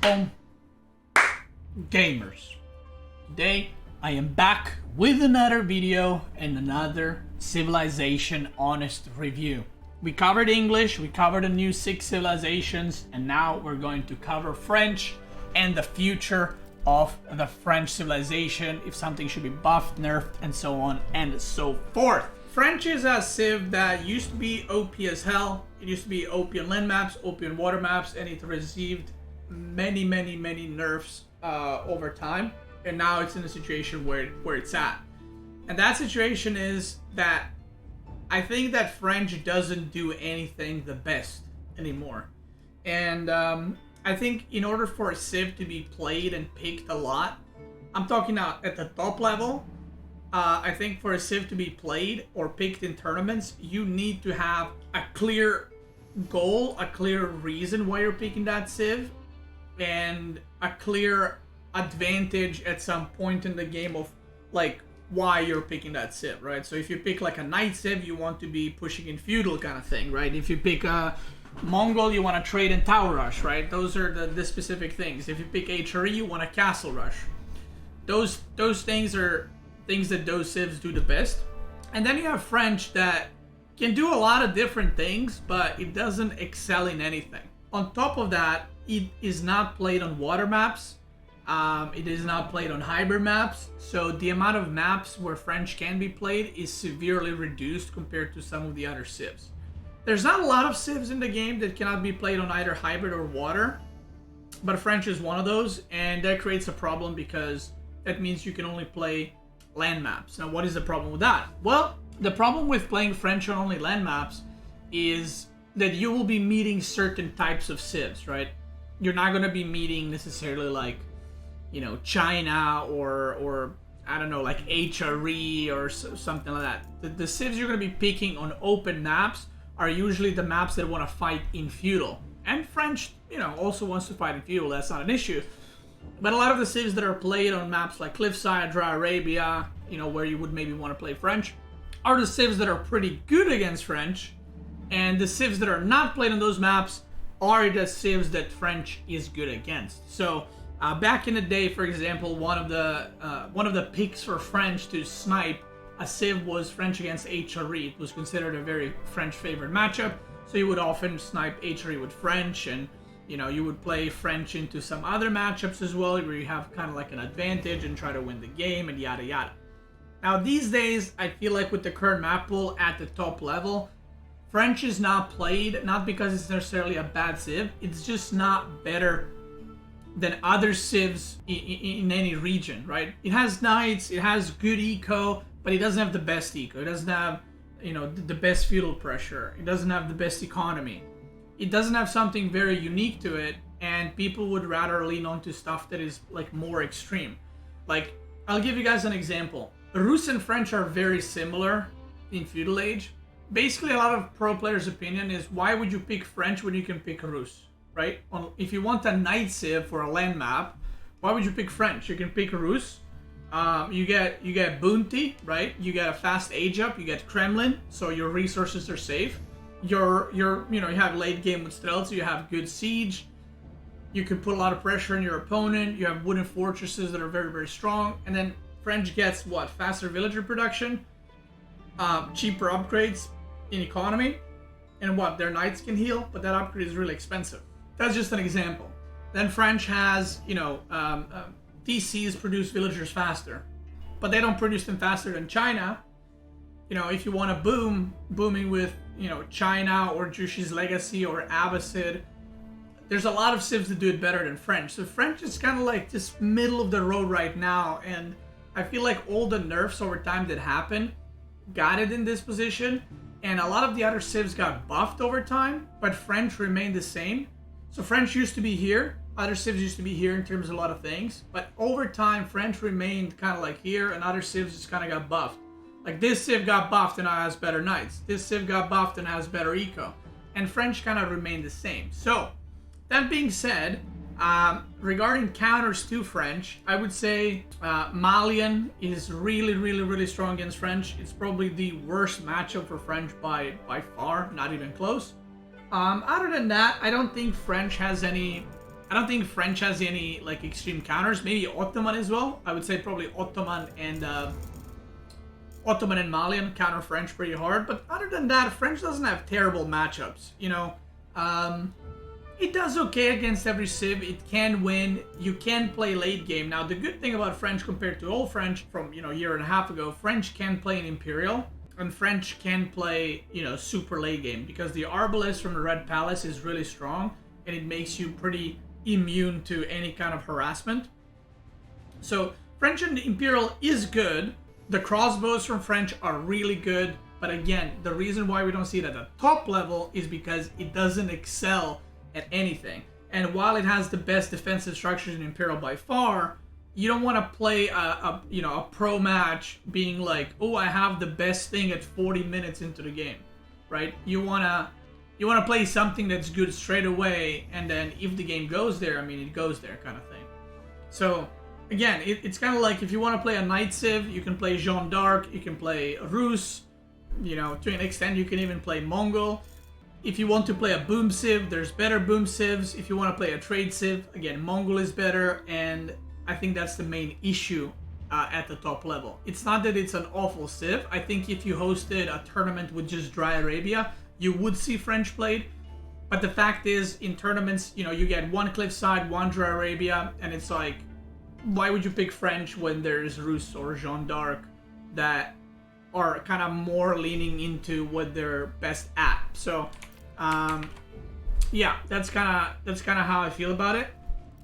Welcome, gamers. Today I am back with another video and another Civilization honest review. We covered English, we covered the new 6 civilizations, and now we're going to cover French and the future of the French civilization, if something should be buffed, nerfed, and so on and so forth. French is a civ that used to be OP as hell. It used to be OP on land maps, OP on water maps, and it received many nerfs over time. And now it's in a situation where it's at. And that situation is that I think that French doesn't do anything the best anymore. And I think in order for a civ to be played and picked a lot, I'm talking now at the top level, I think for a civ to be played or picked in tournaments, you need to have a clear goal, a clear reason why you're picking that civ, and a clear advantage at some point in the game of like why you're picking that civ, right? So if you pick like a knight civ, you want to be pushing in feudal kind of thing, right? If you pick a Mongol, you want to trade in tower rush, right? Those are the specific things. If you pick HRE, you want a castle rush. Those things are things that those civs do the best. And then you have French that can do a lot of different things, but it doesn't excel in anything. On top of that, it is not played on water maps. It is not played on hybrid maps. So the amount of maps where French can be played is severely reduced compared to some of the other civs. There's not a lot of civs in the game that cannot be played on either hybrid or water, but French is one of those, and that creates a problem because that means you can only play land maps. Now, what is the problem with that? Well, the problem with playing French on only land maps is that you will be meeting certain types of civs, right? You're not going to be meeting necessarily like, you know, China or I don't know, like HRE or something like that. The civs you're going to be picking on open maps are usually the maps that want to fight in feudal. And French, you know, also wants to fight in feudal. That's not an issue. But a lot of the civs that are played on maps like Cliffside, Dry Arabia, you know, where you would maybe want to play French, are the civs that are pretty good against French. And the civs that are not played on those maps are the civs that French is good against. So back in the day, for example, one of the picks for French to snipe a civ was French against HRE. It was considered a very French favorite matchup. So you would often snipe HRE with French, and you know, you would play French into some other matchups as well, where you have kind of like an advantage and try to win the game and yada yada. Now these days, I feel like with the current map pool at the top level, French is not played, not because it's necessarily a bad civ, it's just not better than other civs in any region, right? It has knights, it has good eco, but it doesn't have the best eco. It doesn't have, you know, the best feudal pressure. It doesn't have the best economy. It doesn't have something very unique to it, and people would rather lean on to stuff that is like more extreme. Like, I'll give you guys an example. Rus and French are very similar in feudal age. Basically, a lot of pro players' opinion is, why would you pick French when you can pick Rus, right? If you want a knight civ for a land map, why would you pick French? You can pick Rus. You get bounty, right? You get a fast age up. You get Kremlin, so your resources are safe. You have late game with stealth, so you have good siege. You can put a lot of pressure on your opponent. You have wooden fortresses that are very strong. And then French gets what? Faster villager production, cheaper upgrades in economy, and what? Their knights can heal, but that upgrade is really expensive. That's just an example. Then French has, DCs produce villagers faster, but they don't produce them faster than China. You know, if you want to booming with, you know, China or Jushi's Legacy or Abbasid, there's a lot of civs that do it better than French. So French is kind of like just middle of the road right now, and I feel like all the nerfs over time that happened got it in this position, and a lot of the other civs got buffed over time, but French remained the same. So French used to be here, other civs used to be here in terms of a lot of things, but over time French remained kind of like here, and other civs just kind of got buffed. Like this civ got buffed and now has better knights. This civ got buffed and has better eco. And French kind of remained the same. So, that being said, regarding counters to French, I would say Malian is really strong against French. It's probably the worst matchup for French by far, not even close. Other than that, I don't think French has any I don't think French has any like extreme counters. Maybe Ottoman as well. I would say probably Ottoman and Malian counter French pretty hard. But other than that, French doesn't have terrible matchups. You know, it does okay against every civ. It can win. You can play late game. Now the good thing about French compared to old French from a year and a half ago, French can play an Imperial. And French can play, super late game because the Arbalest from the Red Palace is really strong and it makes you pretty immune to any kind of harassment. So French and Imperial is good. The crossbows from French are really good. But again, the reason why we don't see it at the top level is because it doesn't excel at anything. And while it has the best defensive structures in Imperial by far, you don't want to play a pro match being like, oh, I have the best thing at 40 minutes into the game, right? You wanna play something that's good straight away, and then if the game goes there, I mean, it goes there kind of thing. So again, it's kind of like if you want to play a Knight Civ, you can play Jeanne d'Arc, you can play Rus, to an extent you can even play Mongol. If you want to play a Boom Civ, there's better Boom Civs. If you want to play a Trade Civ, again, Mongol is better, and I think that's the main issue at the top level. It's not that it's an awful civ. I think if you hosted a tournament with just Dry Arabia, you would see French played. But the fact is, in tournaments, you get one Cliffside, one Dry Arabia, and it's like, why would you pick French when there's Rus or Jeanne d'Arc that are kind of more leaning into what they're best at? So, yeah, that's kind of how I feel about it.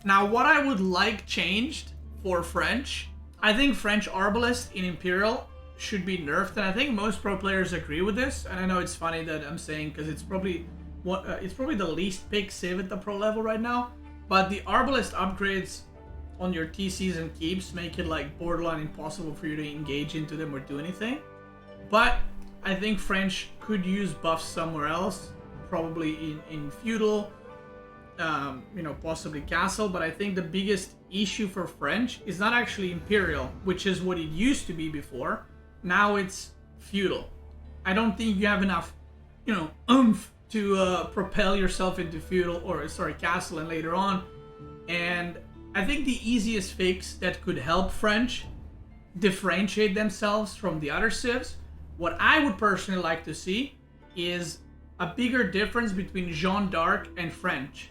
Now, what I would like changed for French, I think French Arbalest in Imperial should be nerfed, and I think most pro players agree with this. And I know it's funny that I'm saying because it's probably the least picked civ at the pro level right now. But the Arbalest upgrades on your TCs and keeps make it like borderline impossible for you to engage into them or do anything. But I think French could use buffs somewhere else, probably in feudal. Possibly castle, but I think the biggest issue for French is not actually Imperial, which is what it used to be before. Now it's feudal. I don't think you have enough, oomph to propel yourself into feudal castle and later on. And I think the easiest fix that could help French differentiate themselves from the other civs, what I would personally like to see is a bigger difference between Jeanne d'Arc and French.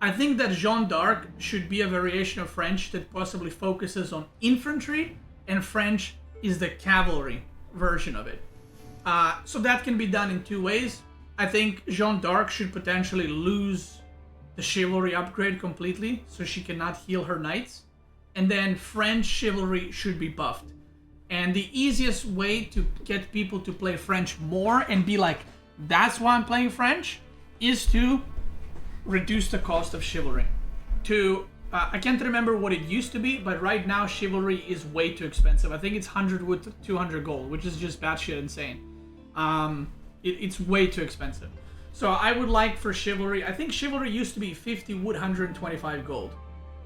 I think that Jeanne d'Arc should be a variation of French that possibly focuses on infantry, and French is the cavalry version of it. So that can be done in two ways. I think Jeanne d'Arc should potentially lose the chivalry upgrade completely, so she cannot heal her knights. And then French chivalry should be buffed. And the easiest way to get people to play French more and be like, that's why I'm playing French, is to reduce the cost of chivalry. I can't remember what it used to be, but right now chivalry is way too expensive. I think it's 100 with 200 gold, which is just batshit insane. It's way too expensive. So I would like for chivalry, I think chivalry used to be 50 wood, 125 gold.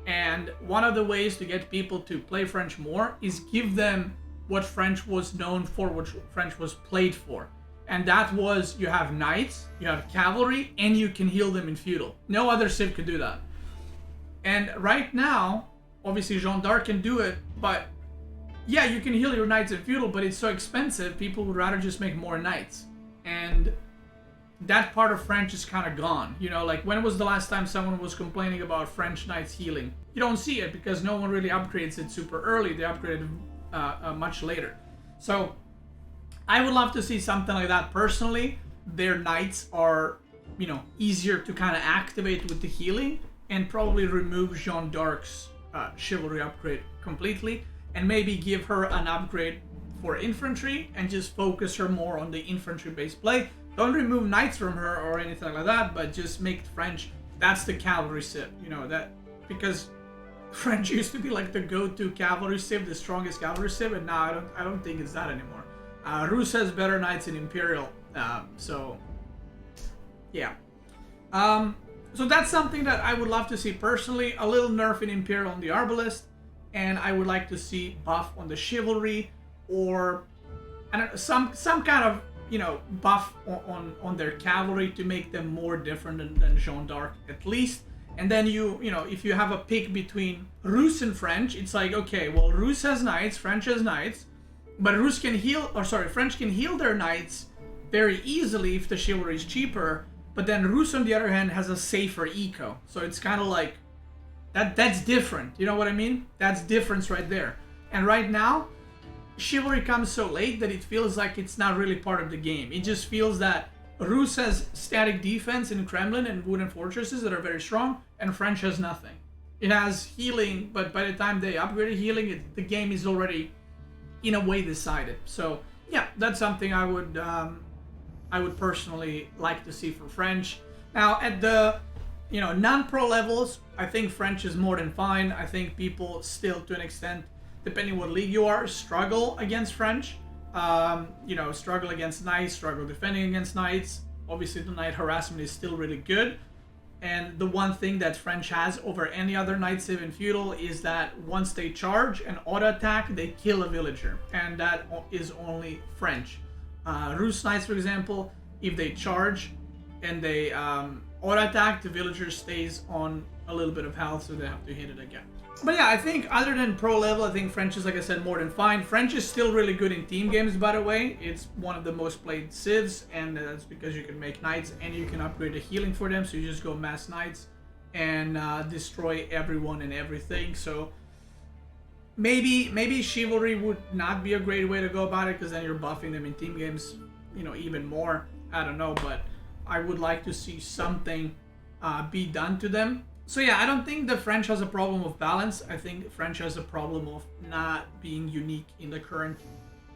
And one of the ways to get people to play French more is give them what French was known for, what French was played for. And that was, you have knights, you have cavalry, and you can heal them in feudal. No other civ could do that. And right now, obviously Jeanne d'Arc can do it, but yeah, you can heal your knights in feudal, but it's so expensive, people would rather just make more knights. And that part of French is kind of gone. Like when was the last time someone was complaining about French knights healing? You don't see it because no one really upgrades it super early. They upgrade it much later. So I would love to see something like that personally. Their knights are, easier to kind of activate with the healing, and probably remove Jeanne d'Arc's chivalry upgrade completely, and maybe give her an upgrade for infantry and just focus her more on the infantry-based play. Don't remove knights from her or anything like that, but just make French, that's the cavalry civ, that, because French used to be like the go-to cavalry civ, the strongest cavalry civ, and now I don't think it's that anymore. Rus has better knights in Imperial, so yeah. So that's something that I would love to see personally, a little nerf in Imperial on the Arbalest, and I would like to see buff on the chivalry, or I don't know, some kind of buff on their cavalry to make them more different than Jeanne d'Arc at least. And then you know, if you have a pick between Rus and French, it's like, okay, well, Rus has knights, French has knights, but Rus can heal, or sorry, French can heal their knights very easily if the chivalry is cheaper, but then Rus on the other hand has a safer eco. So it's kind of like, that's different, you know what I mean? That's difference right there. And right now, chivalry comes so late that it feels like it's not really part of the game. It just feels that Rus has static defense in Kremlin and wooden fortresses that are very strong, and French has nothing. It has healing, but by the time they upgraded healing, the game is already, in a way, decided. So yeah, that's something I would personally like to see for French. Now at the, you know, non-pro levels, I think French is more than fine. I think people still, to an extent, depending what league you are, struggle against French. You know, struggle against knights, struggle defending against knights. Obviously, the knight harassment is still really good. And the one thing that French has over any other knight civ in feudal is that once they charge and auto attack, they kill a villager, and that is only French. Rus knights, for example, if they charge and they auto attack, the villager stays on a little bit of health, so they have to hit it again. But yeah, I think other than pro level, I think French is, like I said, more than fine. French is still really good in team games, by the way. It's one of the most played civs, and that's because you can make knights and you can upgrade the healing for them. So you just go mass knights and destroy everyone and everything. So maybe chivalry would not be a great way to go about it, because then you're buffing them in team games, you know, even more. I don't know, but I would like to see something be done to them. So yeah, I don't think the French has a problem of balance. I think French has a problem of not being unique in the current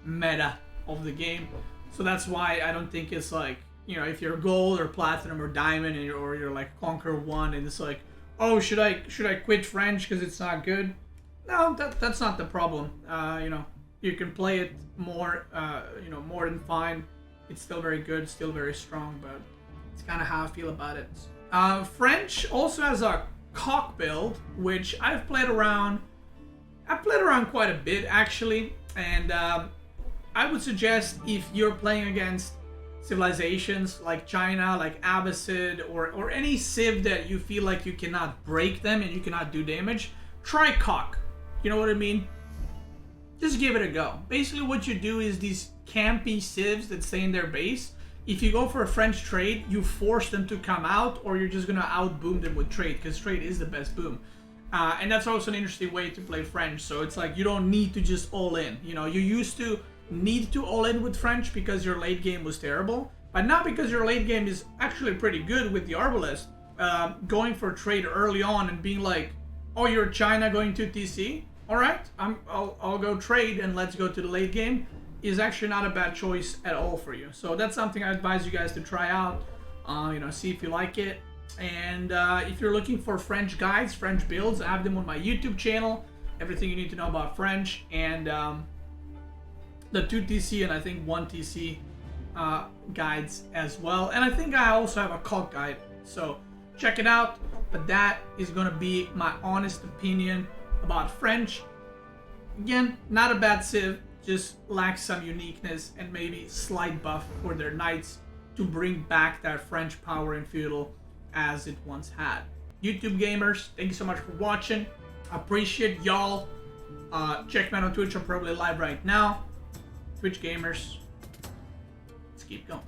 meta of the game. So that's why I don't think it's like, you know, if you're gold or platinum or diamond, and you're like Conquer 1, and it's like, oh, should I quit French because it's not good? No, that's not the problem. You know, you can play it more, you know, more than fine. It's still very good, still very strong, but it's kind of how I feel about it. French also has a cock build, which I've played around. I've played around quite a bit, actually, and I would suggest, if you're playing against civilizations like China, like Abbasid, or any civ that you feel like you cannot break them and you cannot do damage, try cock. You know what I mean? Just give it a go. Basically what you do is these campy civs that stay in their base, if you go for a French trade, you force them to come out, or you're just gonna outboom them with trade, because trade is the best boom. And that's also an interesting way to play French. So it's like, you don't need to just all in. You know, you used to need to all in with French because your late game was terrible, but now because your late game is actually pretty good with the Arbalest, going for trade early on and being like, oh, you're China going to TC? All right, I'll go trade and let's go to the late game, is actually not a bad choice at all for you. So that's something I advise you guys to try out, you know, see if you like it. And if you're looking for French guides, French builds, I have them on my YouTube channel. Everything you need to know about French, and the 2TC and I think 1TC guides as well. And I think I also have a cult guide, so check it out. But that is gonna be my honest opinion about French. Again, not a bad civ, just lacks some uniqueness and maybe slight buff for their knights to bring back that French power in feudal as it once had. YouTube gamers, thank you so much for watching. Appreciate y'all. Check me out on Twitch, I'm probably live right now. Twitch gamers, let's keep going.